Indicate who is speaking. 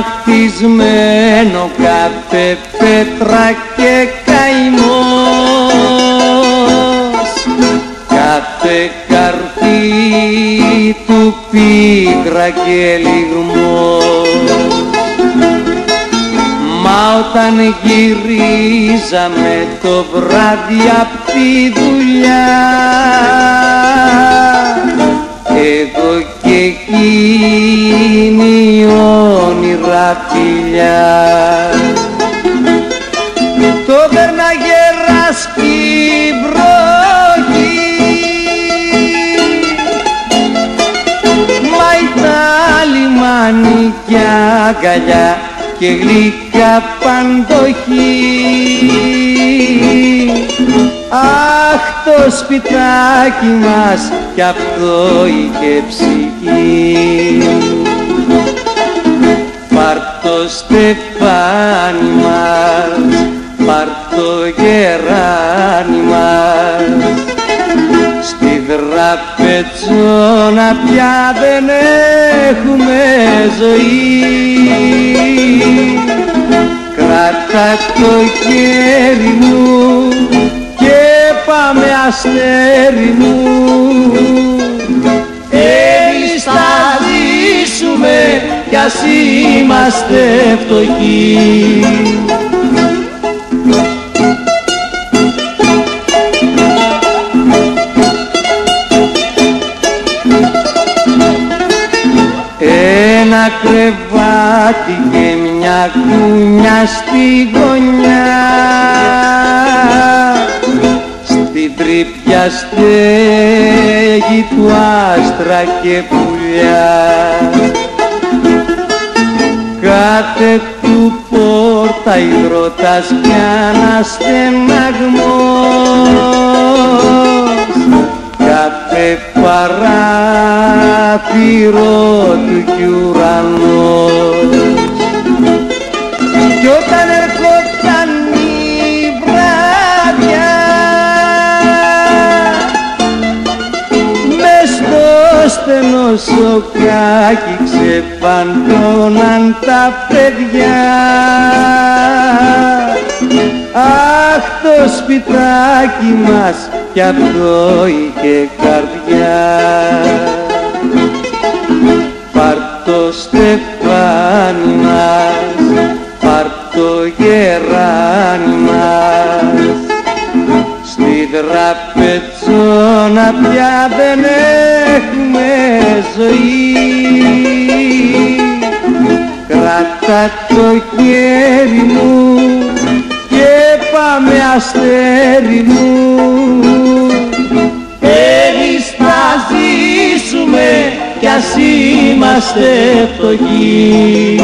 Speaker 1: χτισμένο κάθε πέτρα και καημός, κάθε καρφί του πίκρα και λιγμός. Μα όταν γυρίζαμε το βράδυ απ' τη δουλειά, εγώ και εκείνη όνειρα φιλιά, το βέρναγε ράσκει βροχή, μα ήταν λιμάνι κι αγκαλιά και γλυκά παντοχή. Αχ, το σπιτάκι μας κι αυτό είχε ψυχή. Πάρ' το στεφάνι μας, πάρ' το γεράνι μας, στη δραπετσόνα πια δεν έχουμε ζωή. Κράτα το χέρι μου και πάμε αστέρι μου, εμείς θα ζήσουμε κι ας είμαστε φτωχοί. Ένα κρεβάτι και μια κούνια στη γωνιά, στην τρύπια στέγη του άστρα και πουλιά. Κάθε του πόρτα υδρότας κι ένας στεναγμός, κάθε παράθυρο του κι ουρανός. Κι όταν ερχόταν η βράδια, μες στο στενό σοκάκι ξεφαντώναν τα παιδιά. Αχ, το σπιτάκι μας κι αυτό είχε καρδιά. Πάρ' το στεφάνι μας, πάρ' το γεράνι μας, στη δραπετσόνα πια δεν έχουμε ζωή. Κράτα το χέρι μου και πάμε αστέρι μου, εμείς θα ζήσουμε κι ας είμαστε φτωχοί.